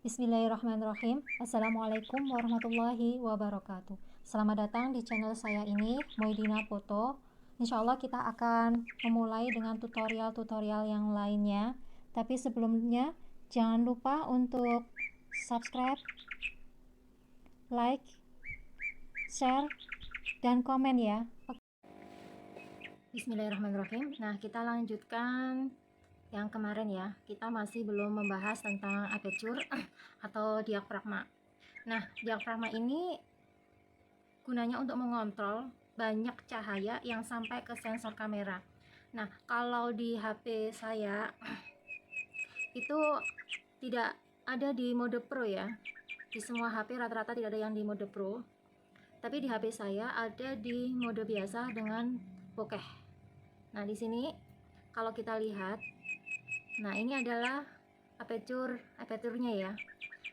Bismillahirrahmanirrahim. Assalamualaikum warahmatullahi wabarakatuh. Selamat datang di channel saya ini, Moidina Foto. Insya Allah kita akan memulai dengan tutorial-tutorial yang lainnya. Tapi sebelumnya, jangan lupa untuk subscribe, like, share, dan komen ya. Bismillahirrahmanirrahim. Nah, kita lanjutkan yang kemarin ya. Kita masih belum membahas tentang aperture atau diafragma. Nah, diafragma ini gunanya untuk mengontrol banyak cahaya yang sampai ke sensor kamera. Nah, kalau di HP saya itu tidak ada di mode Pro ya. Di semua HP rata-rata tidak ada yang di mode Pro. Tapi di HP saya ada di mode biasa dengan bokeh. Nah, di sini kalau kita lihat, nah ini adalah aperture-nya ya.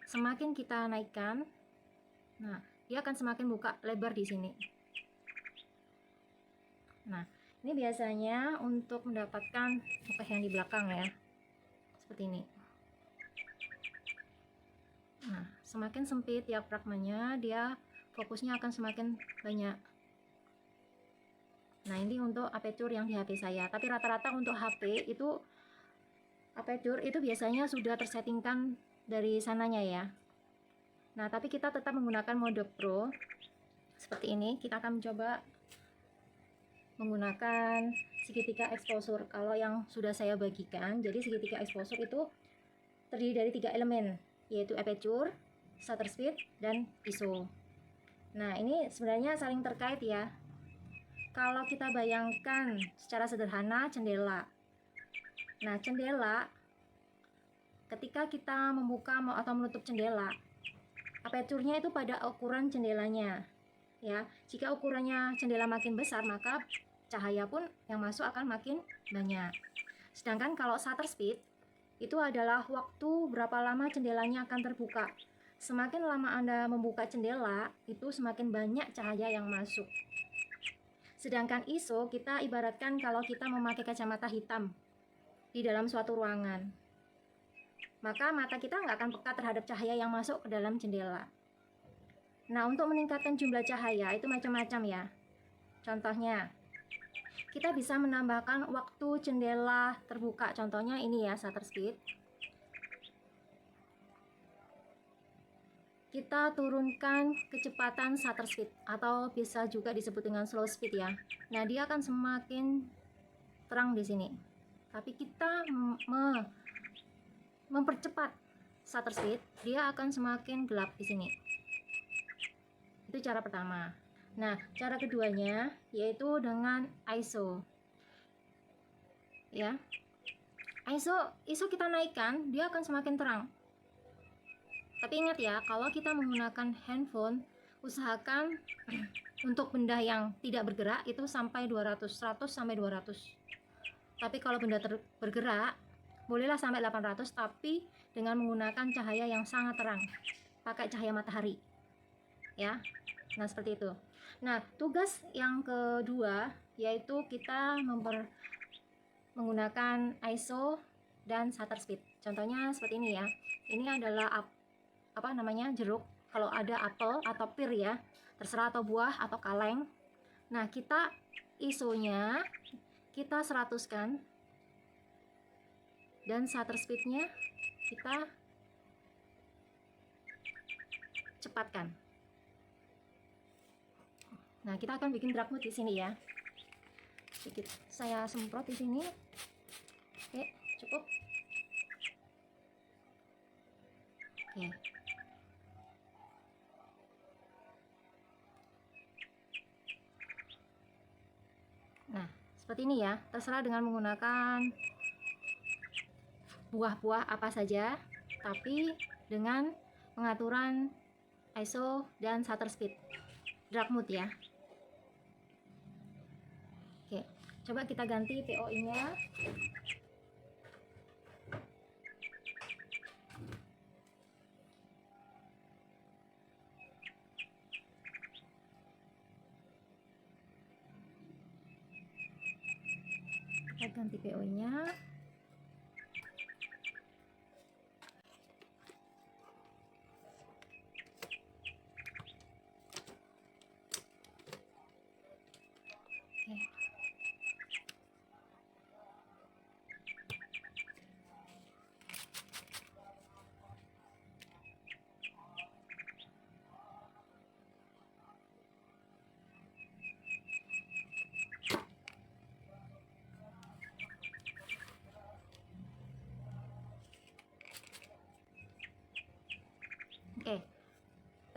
Semakin kita naikkan, nah dia akan semakin buka lebar di sini. Nah, ini biasanya untuk mendapatkan bokeh yang di belakang ya. Seperti ini. Nah, semakin sempit diafragmanya, dia fokusnya akan semakin banyak. Nah, ini untuk aperture yang di HP saya. Tapi rata-rata untuk HP itu aperture itu biasanya sudah tersettingkan dari sananya ya. Nah, tapi kita tetap menggunakan mode Pro. Seperti ini, kita akan mencoba menggunakan segitiga exposure. Kalau yang sudah saya bagikan, jadi segitiga exposure itu terdiri dari 3 elemen, yaitu aperture, shutter speed, dan ISO. Nah, ini sebenarnya saling terkait ya. Kalau kita bayangkan secara sederhana jendela. Nah, jendela ketika kita membuka atau menutup jendela, aperture-nya itu pada ukuran jendelanya. Ya, jika ukurannya jendela makin besar, maka cahaya pun yang masuk akan makin banyak. Sedangkan kalau shutter speed itu adalah waktu berapa lama jendelanya akan terbuka. Semakin lama Anda membuka jendela, itu semakin banyak cahaya yang masuk. Sedangkan ISO kita ibaratkan kalau kita memakai kacamata hitam di dalam suatu ruangan. Maka mata kita nggak akan peka terhadap cahaya yang masuk ke dalam jendela. Nah, untuk meningkatkan jumlah cahaya itu macam-macam ya. Contohnya, kita bisa menambahkan waktu jendela terbuka. Contohnya ini ya, shutter speed. Kita turunkan kecepatan shutter speed atau bisa juga disebut dengan slow speed ya. Nah, dia akan semakin terang di sini. Tapi kita mempercepat shutter speed, dia akan semakin gelap di sini. Itu cara pertama. Nah, cara keduanya yaitu dengan ISO. Ya. ISO kita naikkan, dia akan semakin terang. Tapi ingat ya, kalau kita menggunakan handphone, usahakan untuk benda yang tidak bergerak itu sampai 200, 100 sampai 200. Tapi kalau benda bergerak, bolehlah sampai 800, tapi dengan menggunakan cahaya yang sangat terang. Pakai cahaya matahari. Ya. Nah, seperti itu. Nah, tugas yang kedua yaitu kita menggunakan ISO dan shutter speed. Contohnya seperti ini ya. Ini adalah jeruk. Kalau ada apel atau pir ya, terserah, atau buah atau kaleng. Nah, kita ISO-nya kita 100-kan dan shutter speed-nya kita cepatkan. Nah, kita akan bikin dark mode di sini ya. Sedikit saya semprot di sini. Oke, cukup. Oke. Nah, seperti ini ya. Terserah dengan menggunakan buah-buah apa saja, tapi dengan pengaturan ISO dan shutter speed. Dark mode ya. Oke, coba kita ganti POI-nya. Kita ganti POI-nya.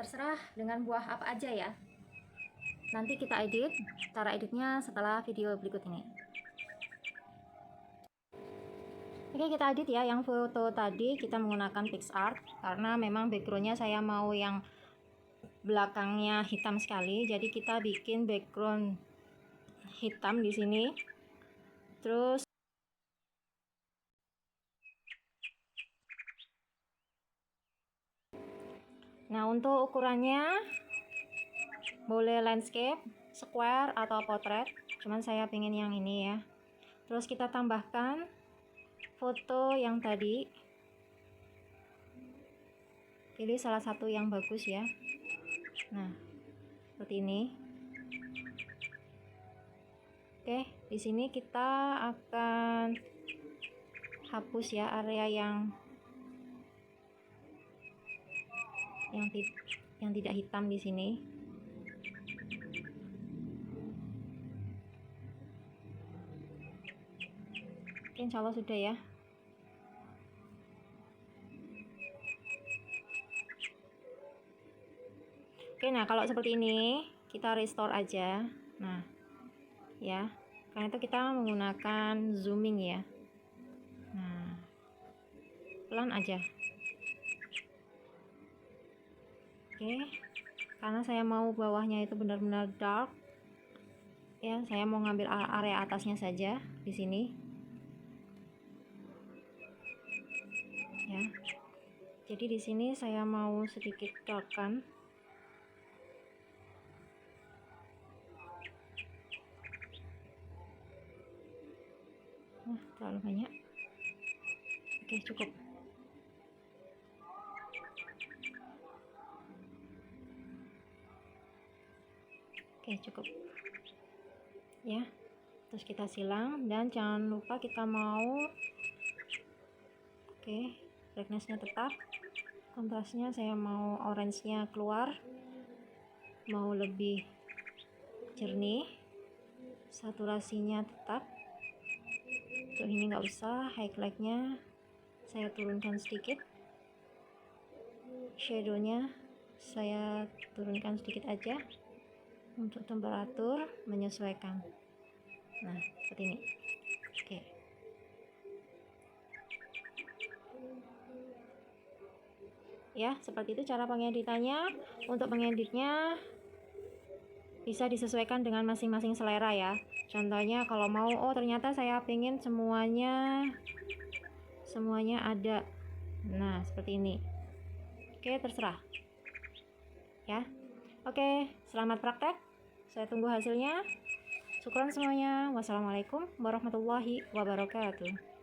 terserah dengan buah apa aja ya. Nanti kita edit, cara editnya setelah video berikut ini. Oke, kita edit ya. Yang foto tadi kita menggunakan PicsArt karena memang backgroundnya saya mau yang belakangnya hitam sekali, jadi kita bikin background hitam di sini. Terus nah, untuk ukurannya boleh landscape, square atau portrait, cuman saya pengen yang ini ya. Terus kita tambahkan foto yang tadi, pilih salah satu yang bagus ya. Nah, seperti ini. Oke, di sini kita akan hapus ya area yang tidak hitam di sini. Oke, insya Allah sudah ya. Oke, nah kalau seperti ini kita restore aja. Nah, ya, karena itu kita menggunakan zooming ya. Nah, pelan aja. Oke, karena saya mau bawahnya itu benar-benar dark ya, saya mau ngambil area atasnya saja di sini ya. Jadi di sini saya mau sedikit darkkan. Nah, terlalu banyak. Oke, cukup. Oke, cukup ya. Terus kita silang dan jangan lupa kita mau brightness-nya tetap, kontrasnya saya mau orange-nya keluar, mau lebih jernih, saturasinya tetap. Untuk ini nggak usah, highlight-nya saya turunkan sedikit, shadow-nya saya turunkan sedikit aja. Untuk temperatur menyesuaikan. Nah, seperti ini. Oke. Ya, seperti itu cara pengeditannya. Untuk pengeditnya bisa disesuaikan dengan masing-masing selera ya. Contohnya kalau mau, oh ternyata saya pengen semuanya ada. Nah, seperti ini. Oke, terserah. Ya. Oke, selamat praktek. Saya tunggu hasilnya. Syukran semuanya. Wassalamualaikum warahmatullahi wabarakatuh.